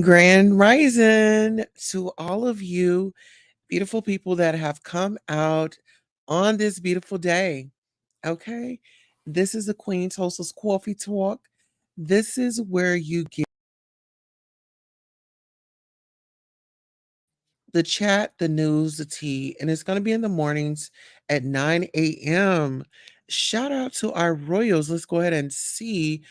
Grand rising to all of you beautiful people that have come out on this beautiful day. Okay. This is the Queen Tulsa's Coffee Talk. This is where you get the chat, the news, the tea, and it's going to be in the mornings at 9 a.m. Shout out to our royals. Let's go ahead and see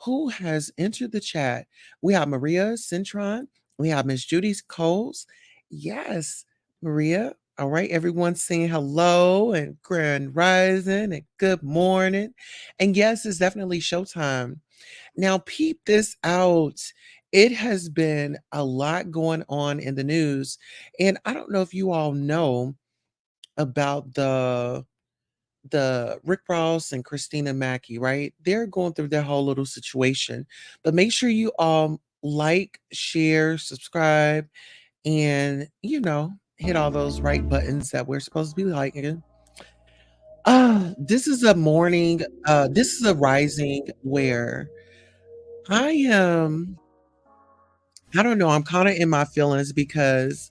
who has entered the chat. We have Maria Cintron. We have Miss Judy's Coles. Yes, Maria. All right, everyone saying hello and grand rising and good morning. And yes, it's definitely showtime. Now, peep this out. It has been a lot going on in the news. And I don't know if you all know about the Rick Ross and Christina Mackey, right? They're going through their whole little situation. But make sure you all like, share, subscribe, and hit all those right buttons that we're supposed to be liking. This is a morning, this is a rising where I am I don't know, I'm kind of in my feelings because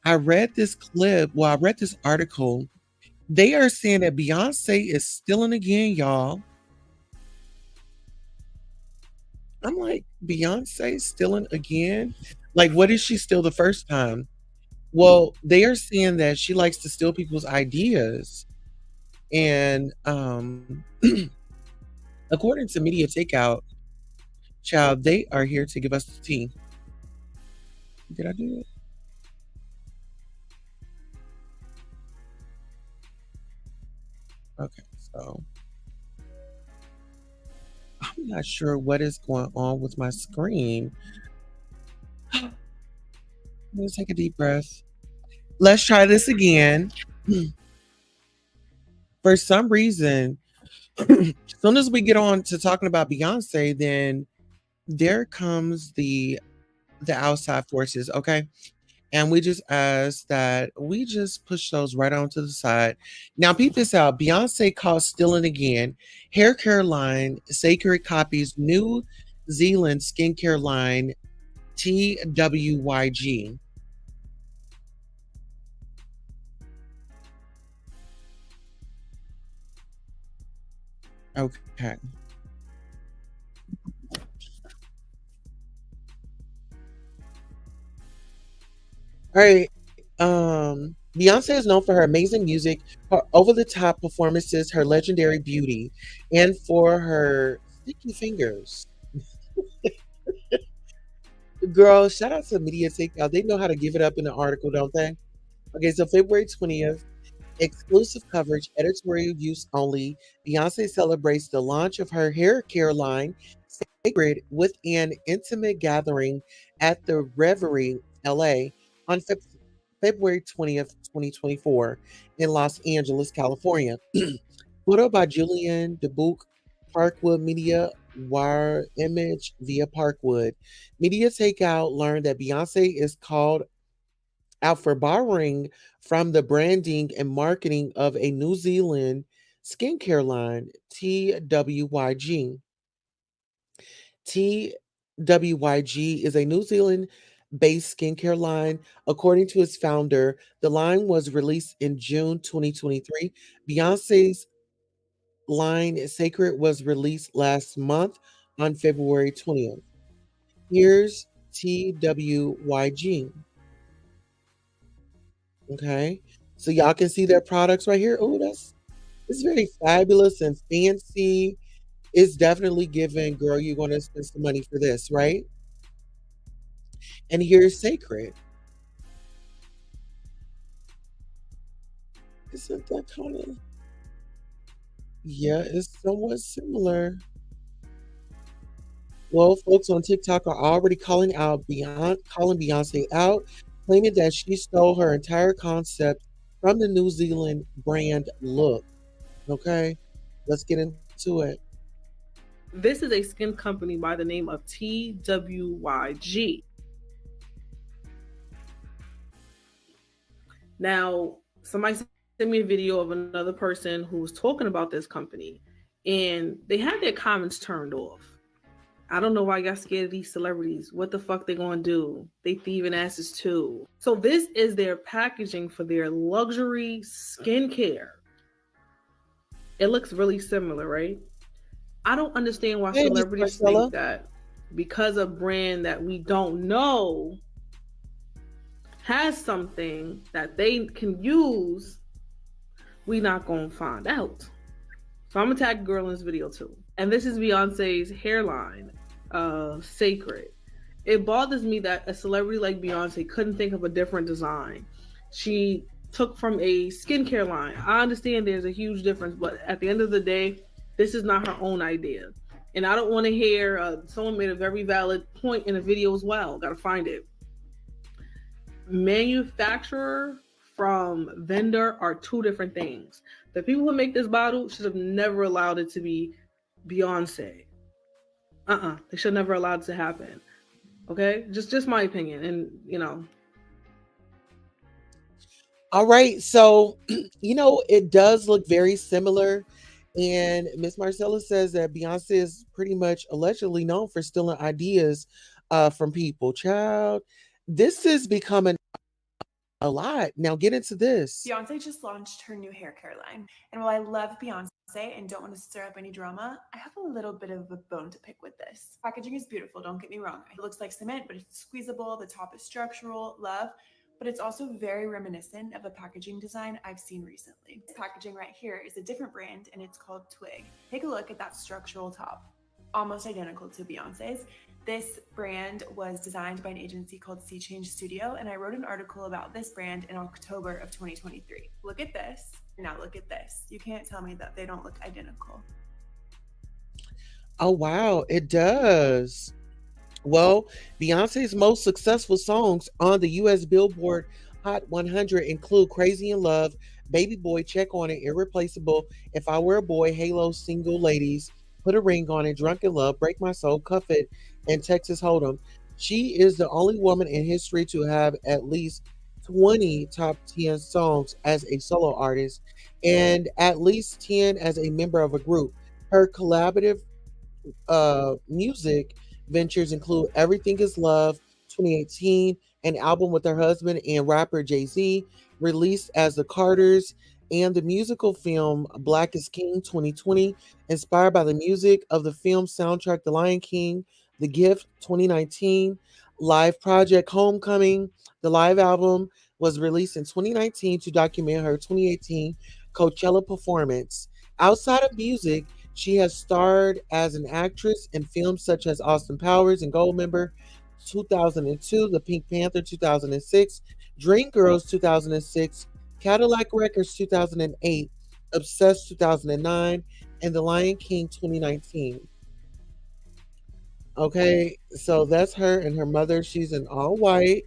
I read this clip, well, I read this article. They are saying that Beyonce is stealing again, y'all. I'm like, Beyonce stealing again? Like, what did she steal the first time? Well, they are saying that she likes to steal people's ideas. And according to Media Takeout, child, they are here to give us the tea. Did I do it? Okay, so I'm not sure what is going on with my screen. Let me take a deep breath. Let's try this again. For some reason, as soon as we get on to talking about Beyonce, then there comes the outside forces, okay? And we just ask that we just push those right on to the side. Now, peep this out. Beyonce caught stealing again. Hair care line, Sacred copies New Zealand skincare line, TWYG. Okay. All right. Beyonce is known for her amazing music, her over-the-top performances, her legendary beauty, and for her sticky fingers. Girl, shout out to Media Takeout. They know how to give it up in the article, don't they? Okay, so February 20th, exclusive coverage, editorial use only. Beyonce celebrates the launch of her hair care line, Sacred, with an intimate gathering at the Reverie, LA, on February 20th, 2024, in Los Angeles, California. Photo by Julian DeBook, Parkwood Media, Wire Image via Parkwood. Media Takeout learned that Beyonce is called out for borrowing from the branding and marketing of a New Zealand skincare line, TWYG. TWYG is a New Zealand based skincare line. According to its founder, the line was released in June 2023. Beyonce's line Sacred was released last month on February 20th. Here's TWYG. Okay. So y'all can see their products right here. Oh, that's it's very fabulous and fancy. It's definitely giving, girl, you're going to spend some money for this, right? And here's Sacred. Isn't that kind of, yeah, it's somewhat similar. Well, folks on TikTok are already calling Beyonce out, claiming that she stole her entire concept from the New Zealand brand look. Okay, let's get into it. This is a skin company by the name of TWYG. Now, somebody sent me a video of another person who was talking about this company, and they had their comments turned off. I don't know why y'all scared of these celebrities. What the fuck they gonna do? They thieving asses too. So this is their packaging for their luxury skincare. It looks really similar, right? I don't understand why Hey, Miss celebrities think Marcella. that because a brand that we don't know has something that they can use, we not gonna find out. So I'm gonna tag a girl in this video too. And this is Beyonce's hairline, Sacred. It bothers me that a celebrity like Beyonce couldn't think of a different design. She took from a skincare line. I understand there's a huge difference, but at the end of the day, this is not her own idea. And I don't want to hear someone made a very valid point in a video as well. Gotta find it. Manufacturer from vendor are two different things. The people who make this bottle should have never allowed it to be Beyonce. They should never allowed it to happen. Okay, just my opinion, and All right, so it does look very similar. And Miss Marcella says that Beyonce is pretty much allegedly known for stealing ideas from people. Child, this is becoming a lot. Now get into this. Beyonce just launched her new hair care line. And while I love Beyonce and don't want to stir up any drama, I have a little bit of a bone to pick with this. Packaging is beautiful, don't get me wrong. It looks like cement, but it's squeezable. The top is structural, love. But it's also very reminiscent of a packaging design I've seen recently. This packaging right here is a different brand and it's called Twig. Take a look at that structural top. Almost identical to Beyonce's. This brand was designed by an agency called Sea Change Studio, and I wrote an article about this brand in October of 2023. Look at this. Now look at this. You can't tell me that they don't look identical. Oh, wow, it does. Well, Beyonce's most successful songs on the US Billboard Hot 100 include Crazy in Love, Baby Boy, Check on It, Irreplaceable, If I Were a Boy, Halo, Single Ladies, Put a Ring on It, Drunk in Love, Break My Soul, Cuff It, and Texas Hold'em. She is the only woman in history to have at least 20 top 10 songs as a solo artist and at least 10 as a member of a group. Her collaborative music ventures include Everything Is Love 2018, an album with her husband and rapper Jay Z, released as The Carters, and the musical film Black is King 2020, inspired by the music of the film soundtrack The Lion King, The Gift 2019, live project Homecoming. The live album was released in 2019 to document her 2018 Coachella performance. Outside of music, she has starred as an actress in films such as Austin Powers and Goldmember 2002, The Pink Panther 2006, Dreamgirls 2006, Cadillac Records 2008, Obsessed 2009, and The Lion King 2019. Okay, so that's her and her mother. She's in all white.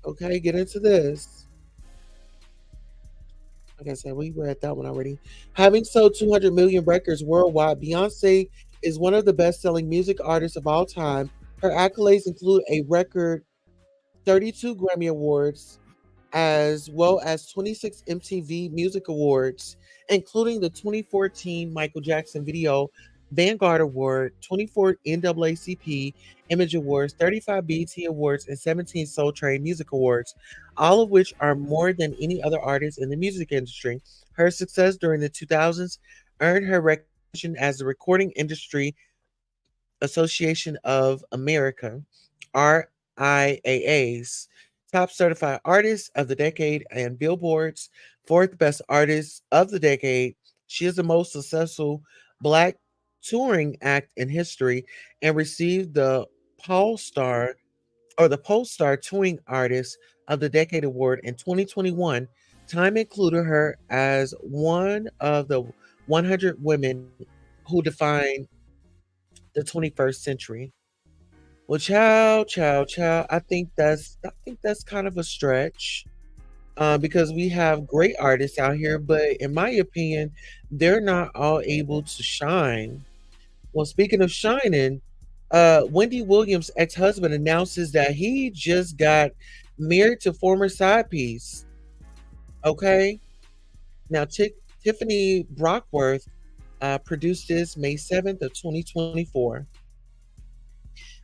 Okay, get into this. Like I said, we read that one already. Having sold 200 million records worldwide, Beyonce is one of the best selling music artists of all time. Her accolades include a record 32 Grammy Awards, as well as 26 MTV Music Awards, including the 2014 Michael Jackson video Vanguard Award, 24 NAACP Image Awards, 35 BET Awards, and 17 Soul Train Music Awards, all of which are more than any other artist in the music industry. Her success during the 2000s earned her recognition as the Recording Industry Association of America, RIAA's top certified artist of the decade and Billboard's fourth best artist of the decade. She is the most successful black touring act in history and received the Paul Star the Post Star Touring Artist of the Decade Award in 2021. Time included her as one of the 100 women who define the 21st century. Well, chow. I think that's kind of a stretch, because we have great artists out here, but in my opinion, they're not all able to shine. Well, speaking of shining, Wendy Williams' ex-husband announces that he just got married to former side piece. Okay, now Tiffany Brockworth produced this May 7th of 2024.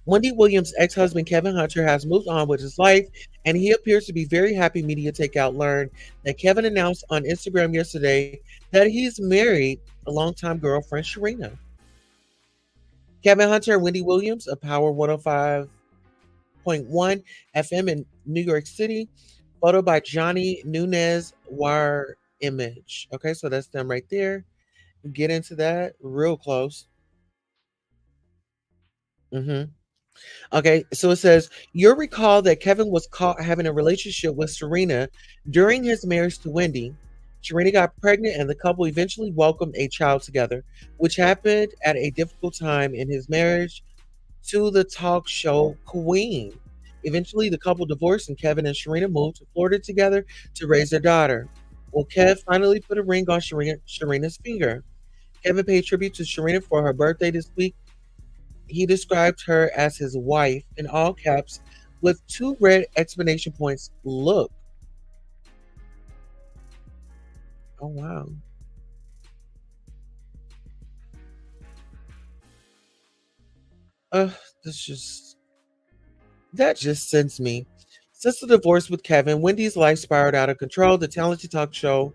Wendy Williams' ex-husband Kevin Hunter has moved on with his life, and he appears to be very happy. Media Takeout learned that Kevin announced on Instagram yesterday that he's married a longtime girlfriend, Sharina. Kevin Hunter and Wendy Williams of Power 105.1 FM in New York City. Photo by Johnny Nunez Wire Image. Okay, so that's them right there. Get into that real close. hmm Okay, so it says you'll recall that Kevin was caught having a relationship with Serena during his marriage to Wendy. Serena got pregnant, and the couple eventually welcomed a child together, which happened at a difficult time in his marriage to the talk show Queen. Eventually, the couple divorced, and Kevin and Serena moved to Florida together to raise their daughter. Well, Kev finally put a ring on Serena's finger. Kevin paid tribute to Serena for her birthday this week. He described her as his wife in all caps with two red exclamation points. Look. Oh, wow. Uh, this just that just sends me. Since the divorce with Kevin, Wendy's life spiraled out of control. The talented talk show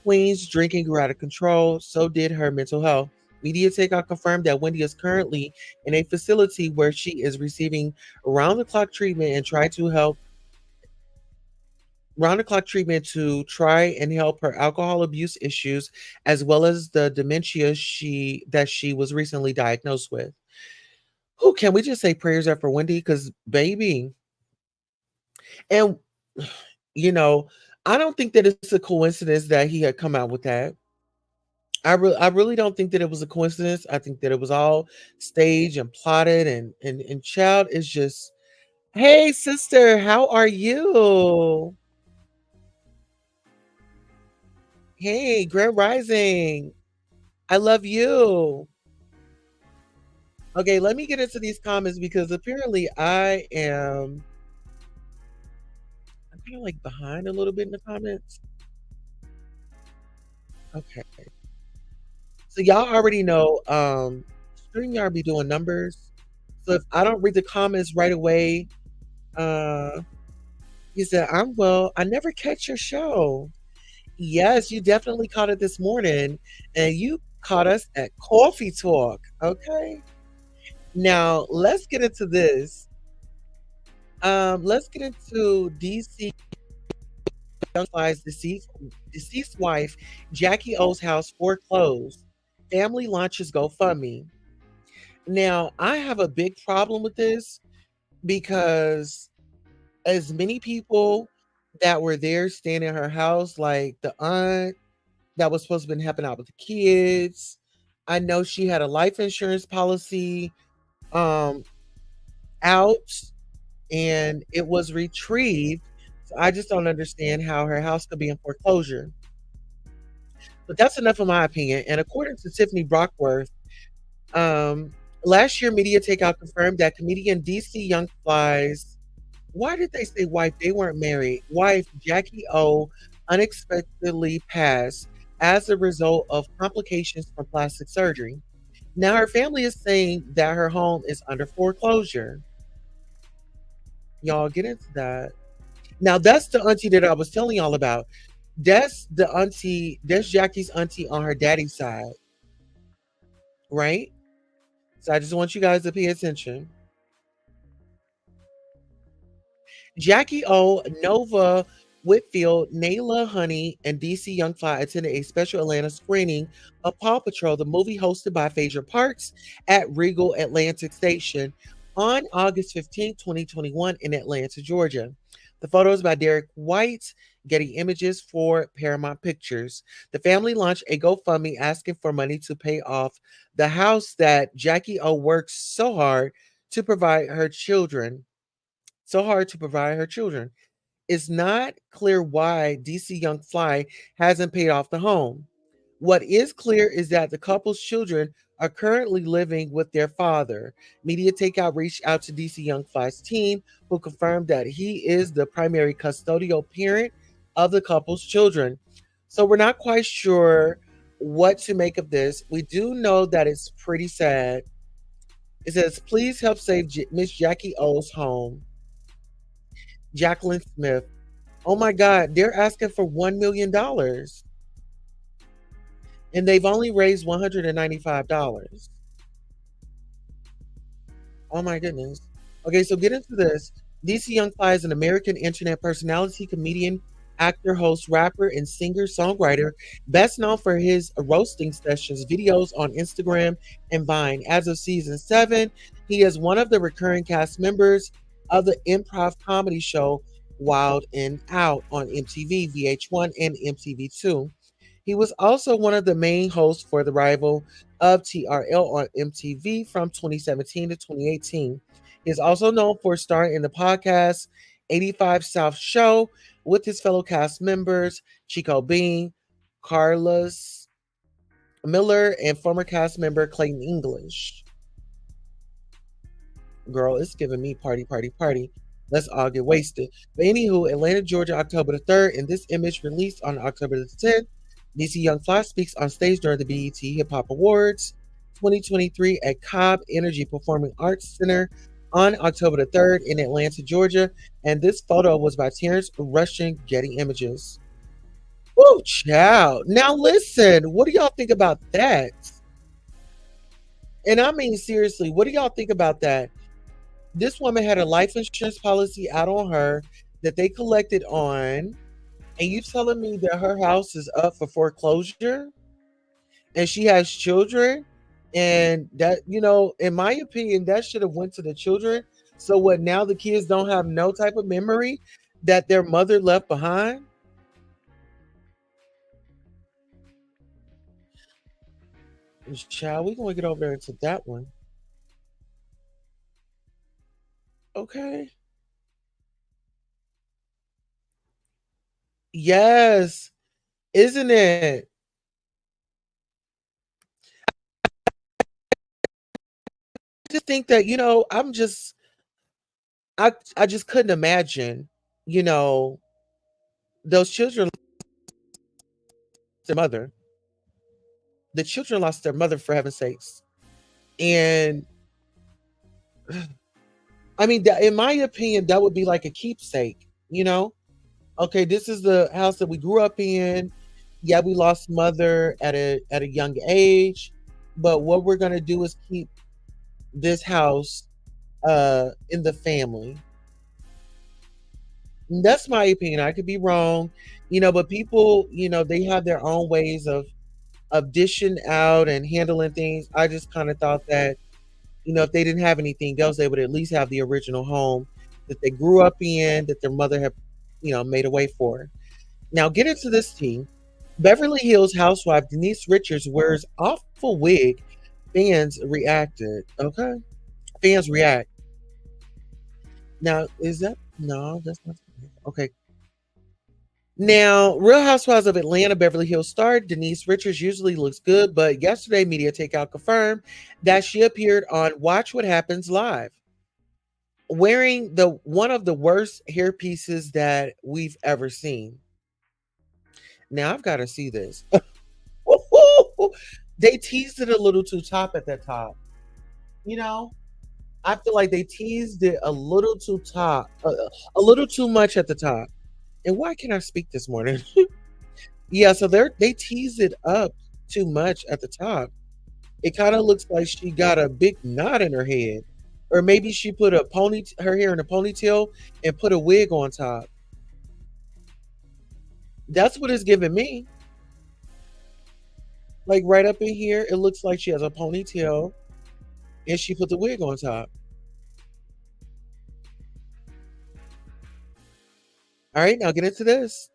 Queen's drinking grew out of control. So did her mental health. Media Takeout confirmed that Wendy is currently in a facility where she is receiving around the clock treatment and try to help round the clock treatment to try and help her alcohol abuse issues as well as the dementia she was recently diagnosed with. Who can we just say prayers up for Wendy? Because baby, and you know, I don't think that it's a coincidence that he had come out with that. I really don't think that it was a coincidence. I think that it was all staged and plotted, and child is just, hey sister, how are you? Hey, Grand Rising. I love you. Okay, let me get into these comments because apparently I'm kind of like behind a little bit in the comments. Okay. So y'all already know StreamYard be doing numbers. So if I don't read the comments right away, uh he said, I'm well, I never catch your show. Yes, you definitely caught it this morning. And you caught us at Coffee Talk. Okay. Now let's get into this. Let's get into DC Young Fly's deceased wife, Jackie O's house foreclosed. Family launches GoFundMe. Now, I have a big problem with this because as many people that were there staying in her house, like the aunt that was supposed to have been helping out with the kids. I know she had a life insurance policy um out and it was retrieved. So I just don't understand how her house could be in foreclosure. But that's enough of my opinion. And according to Tiffany Brockworth, um, last year Media Takeout confirmed that comedian DC Young Flies, why did they say wife? They weren't married. Wife Jackie O unexpectedly passed as a result of complications from plastic surgery. Now her family is saying that her home is under foreclosure. Y'all get into that. Now that's the auntie that I was telling y'all about. That's the auntie, that's Jackie's auntie on her daddy's side, right? So I just want you guys to pay attention. Jackie O, Nova Whitfield, Nayla Honey, and DC Young Fly attended a special Atlanta screening of Paw Patrol, the movie hosted by Phaedra Parks at Regal Atlantic Station on August 15, 2021 in Atlanta, Georgia. The photos by Derek White, Getty Images for Paramount Pictures. The family launched a GoFundMe asking for money to pay off the house that Jackie O works to provide her children so hard to provide her children. It's not clear why DC Young Fly hasn't paid off the home. What is clear is that the couple's children are currently living with their father. Media Takeout reached out to DC Young Fly's team, who confirmed that he is the primary custodial parent of the couple's children. So we're not quite sure what to make of this. We do know that it's pretty sad. It says, please help save Miss Jackie O's home. Jacqueline Smith. Oh my God, they're asking for $1 million and they've only raised $195. Oh my goodness. Okay, so get into this. DC Young Fly is an American internet personality, comedian, actor, host, rapper, and singer songwriter, best known for his roasting sessions, videos on Instagram and Vine. As of season 7, he is one of the recurring cast members of the improv comedy show Wild and Out on MTV, VH1, and MTV2. He was also one of the main hosts for the rival of TRL on MTV from 2017 to 2018. He is also known for starring in the podcast 85 South Show with his fellow cast members Chico Bean, Carlos Miller, and former cast member Clayton English. Girl, it's giving me party, party, party. Let's all get wasted. But anywho, Atlanta, Georgia, October the 3rd, and this image released on October the 10th. DC Young Fly speaks on stage during the BET Hip Hop Awards 2023 at Cobb Energy Performing Arts Center on October the 3rd in Atlanta, Georgia. And this photo was by Terrence Russian, Getty Images. Oh, child. Now listen, what do y'all think about that? And I mean, seriously, what do y'all think about that? This woman had a life insurance policy out on her that they collected on, and you telling me that her house is up for foreclosure and she has children, and that, in my opinion, that should have went to the children. So what, now the kids don't have no type of memory that their mother left behind? Child, we gonna get over there into that one. Okay. Yes, isn't it? I just think that, I just couldn't imagine, you know, those children lost their mother. The children lost their mother, for heaven's sakes. And I mean, in my opinion, that would be like a keepsake, you know? Okay, this is the house that we grew up in. Yeah, we lost mother at a young age, but what we're gonna do is keep this house in the family. And that's my opinion. I could be wrong, but people, they have their own ways of dishing out and handling things. I just kind of thought that, if they didn't have anything else, they would at least have the original home that they grew up in, that their mother had, made a way for. Now, get into this team. Beverly Hills housewife Denise Richards wears awful wig. Fans reacted. Okay. Fans react. Now, is that? No, that's not. Okay. Now, Real Housewives of Atlanta Beverly Hills star Denise Richards usually looks good, but yesterday Media Takeout confirmed that she appeared on Watch What Happens Live wearing the one of the worst hair pieces that we've ever seen. Now I've got to see this. They teased it a little too top at that top. You know, I feel like they teased it a little too top, a little too much at the top. And why can't I speak this morning? Yeah, so they teased it up too much at the top. It kind of looks like she got a big knot in her head, or maybe she put her hair in a ponytail and put a wig on top. That's what it's giving me. Like right up in here, it looks like she has a ponytail and she put the wig on top. All right, now get into this.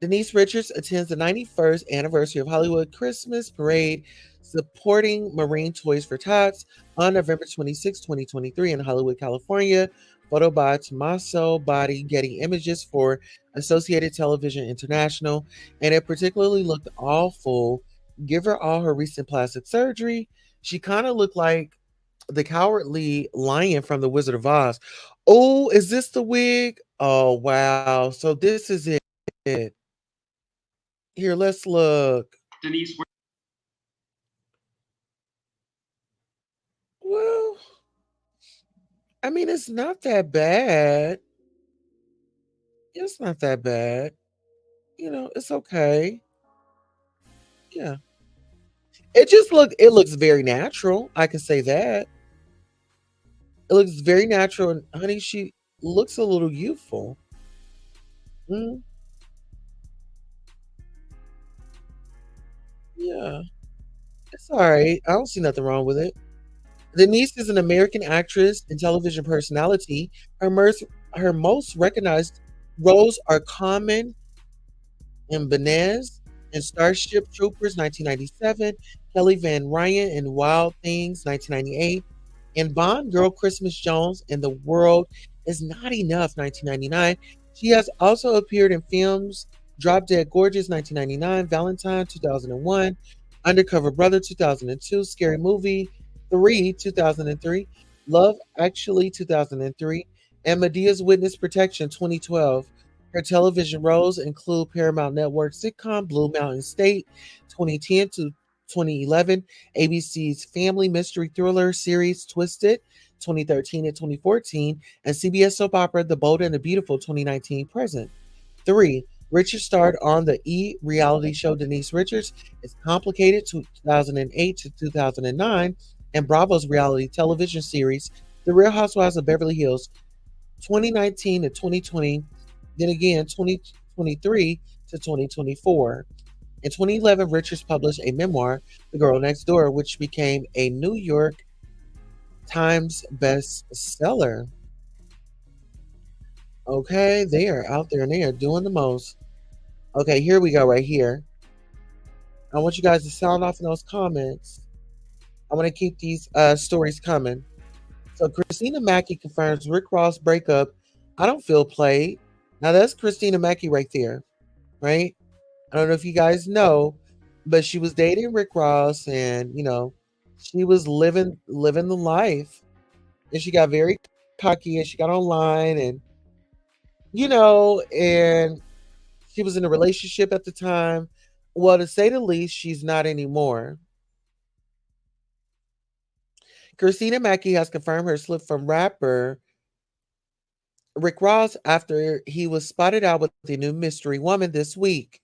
Denise Richards attends the 91st anniversary of Hollywood Christmas Parade, supporting Marine Toys for Tots on November 26, 2023 in Hollywood, California. Photo by Tommaso Body, getting images for Associated Television International. And it particularly looked awful. Give her all her recent plastic surgery. She kind of looked like the cowardly lion from The Wizard of Oz. Oh, is this the wig? Oh, wow. So this is it. Here, let's look. Denise. Well, I mean, it's not that bad. It's not that bad. It's okay. Yeah. It looks very natural. I can say that. It looks very natural. And honey, she looks a little youthful. Mm, yeah. It's all right. I don't see nothing wrong with it. Denise is an American actress and television personality. Her most recognized roles are Common in Benez and Starship Troopers 1997, Kelly Van Ryan in Wild Things 1998, and Bond Girl Christmas Jones in The World Is Not Enough 1999. She has also appeared in films Drop Dead Gorgeous 1999, Valentine 2001, Undercover Brother 2002, Scary Movie 3 2003, Love Actually 2003, and Medea's Witness Protection 2012. Her television roles include Paramount Network sitcom Blue Mountain State 2010 to 2011, ABC's family mystery thriller series Twisted 2013 and 2014, and CBS soap opera The Bold and the Beautiful 2019 present. 3. Richards starred on the reality show Denise Richards is Complicated 2008 to 2009, and Bravo's reality television series The Real Housewives of Beverly Hills 2019 to 2020, then again 2023 to 2024. In 2011, Richards published a memoir, The Girl Next Door, which became a New York Times bestseller. Okay, they are out there and they are doing the most. Okay, here we go right here. I want you guys to sound off in those comments. I want to keep these stories coming. So Christina Mackey confirms Rick Ross breakup. I don't feel played. Now that's Christina Mackey right there, right? I don't know if you guys know, but she was dating Rick Ross, and she was living the life, and she got very cocky, and she got online, and and she was in a relationship at the time. Well, to say the least, she's not anymore. Christina Mackey has confirmed her slip from rapper Rick Ross after he was spotted out with a new mystery woman this week.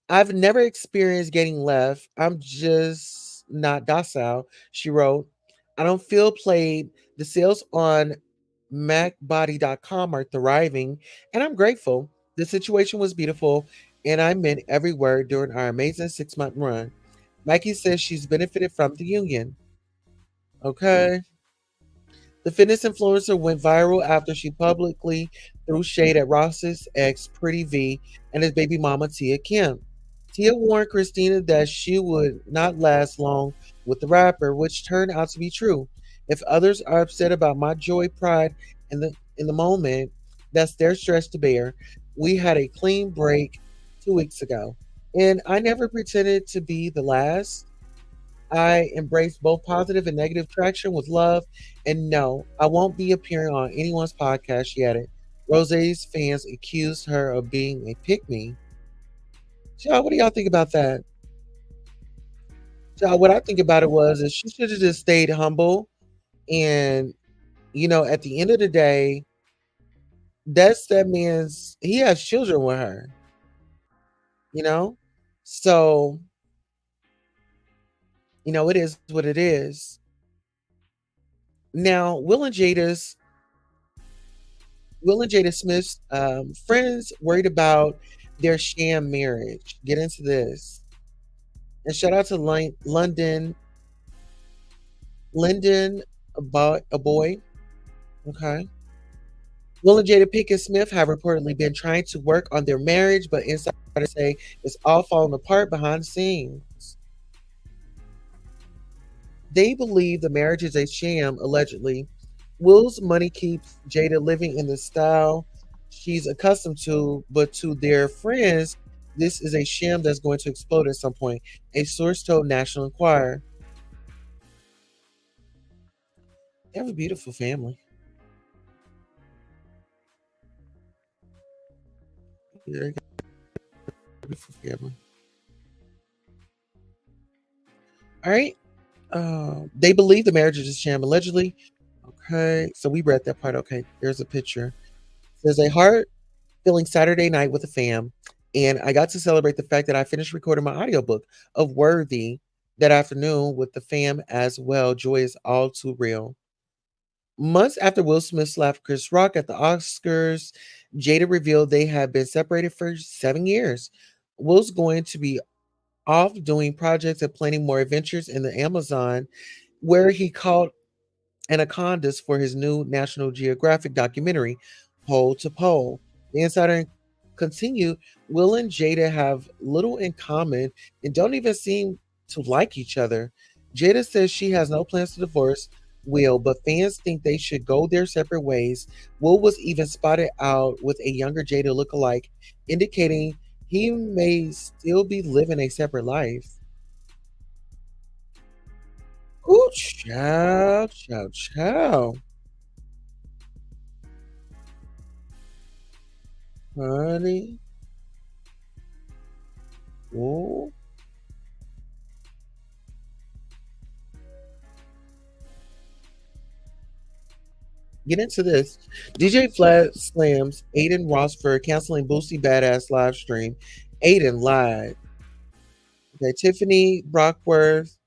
I've never experienced getting left. I'm just not docile, she wrote. I don't feel played. The sales on MacBody.com are thriving, and I'm grateful. The situation was beautiful, and I meant every word during our amazing 6-month run. Mackie says she's benefited from the union. Okay. The fitness influencer went viral after she publicly threw shade at Ross's ex, Pretty V, and his baby mama, Tia Kim. Tia warned Christina that she would not last long with the rapper, which turned out to be true. If others are upset about my joy, pride in the moment, that's their stress to bear. We had a clean break 2 weeks ago, and I never pretended to be the last. I embrace both positive and negative traction with love. And no, I won't be appearing on anyone's podcast yet. Rose's fans accused her of being a pick me. So, what do y'all think about that? So what I think about it was is she should have just stayed humble and at the end of the day, that's that man's he has children with her, you know? So, it is what it is. Now, Will and Jada Smith's friends worried about their sham marriage. Get into this. And shout out to Lyndon, a boy. Okay. Will and Jada Pinkett Smith have reportedly been trying to work on their marriage, but insiders say it's all falling apart behind the scenes. They believe the marriage is a sham, allegedly. Will's money keeps Jada living in the style she's accustomed to, but to their friends, this is a sham that's going to explode at some point, a source told National Enquirer. They have a beautiful family. Yeah, they got a beautiful family. All right. They believe the marriage is a sham, allegedly. Okay, so we read that part. Okay, there's a picture. It says a heart feeling Saturday night with a fam, and I got to celebrate the fact that I finished recording my audiobook of Worthy that afternoon with the fam as well. Joy is all too real. Months after Will Smith slapped Chris Rock at the Oscars, Jada revealed they had been separated for 7 years. Will's going to be off doing projects and planning more adventures in the Amazon, where he called anacondas for his new National Geographic documentary, Pole to Pole. The insider continued, Will and Jada have little in common and don't even seem to like each other. Jada says she has no plans to divorce Will, but fans think they should go their separate ways. Will was even spotted out with a younger Jada lookalike, indicating he may still be living a separate life. Ooh, child, child, child. Honey. Ooh. Get into this. DJ Flat slams Aiden Ross for canceling Boosie Badass live stream. Aiden lied. Okay, Tiffany Brockworth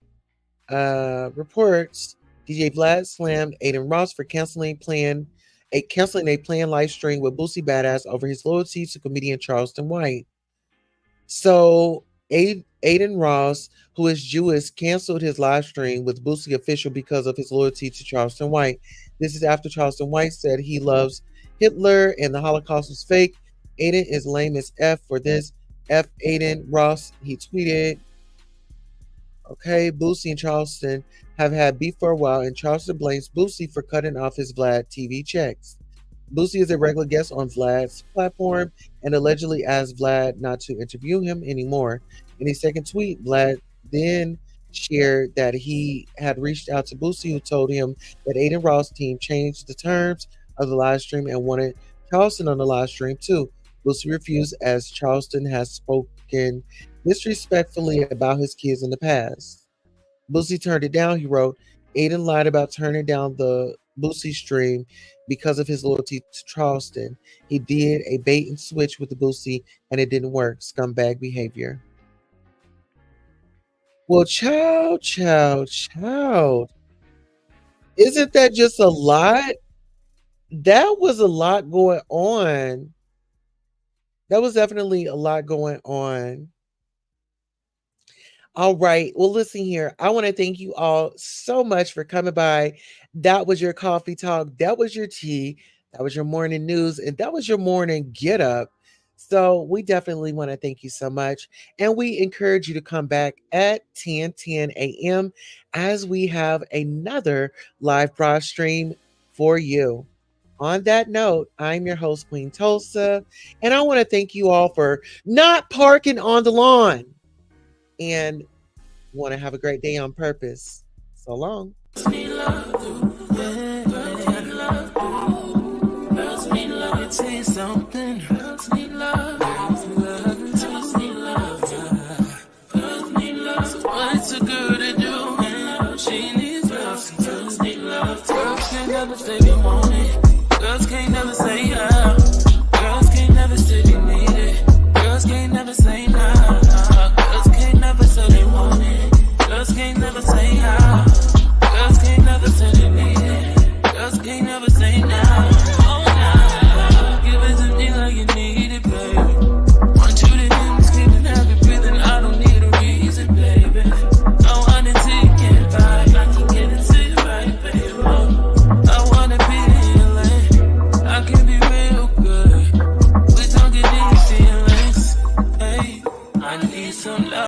reports DJ Vlad slammed Aiden Ross for canceling a planned live stream with Boosie Badass over his loyalty to comedian Charleston White. So Aiden Ross, who is Jewish, canceled his live stream with Boosie official because of his loyalty to Charleston White. This is after Charleston White said he loves Hitler and the Holocaust was fake. Aiden is lame as F for this. F Aiden Ross, he tweeted. Okay, Boosie and Charleston have had beef for a while, and Charleston blames Boosie for cutting off his Vlad TV checks. Boosie is a regular guest on Vlad's platform and allegedly asked Vlad not to interview him anymore. In a second tweet, Vlad then shared that he had reached out to Boosie, who told him that Aiden Ross' team changed the terms of the live stream and wanted Charleston on the live stream too. Boosie refused, as Charleston has spoken disrespectfully about his kids in the past. Boosie turned it down, he wrote. Aiden lied about turning down the Boosie stream because of his loyalty to Charleston. He did a bait and switch with the Boosie and it didn't work. Scumbag behavior. Well, child, child, child. Isn't that just a lot? That was a lot going on. That was definitely a lot going on. All right. Well, listen here. I want to thank you all so much for coming by. That was your coffee talk. That was your tea. That was your morning news. And that was your morning get up. So we definitely want to thank you so much. And we encourage you to come back at 10:10 a.m. as we have another live broad stream for you. On that note, I'm your host, Queen Tulsa. And I want to thank you all for not parking on the lawn and want to have a great day on purpose. So long. Girls need love,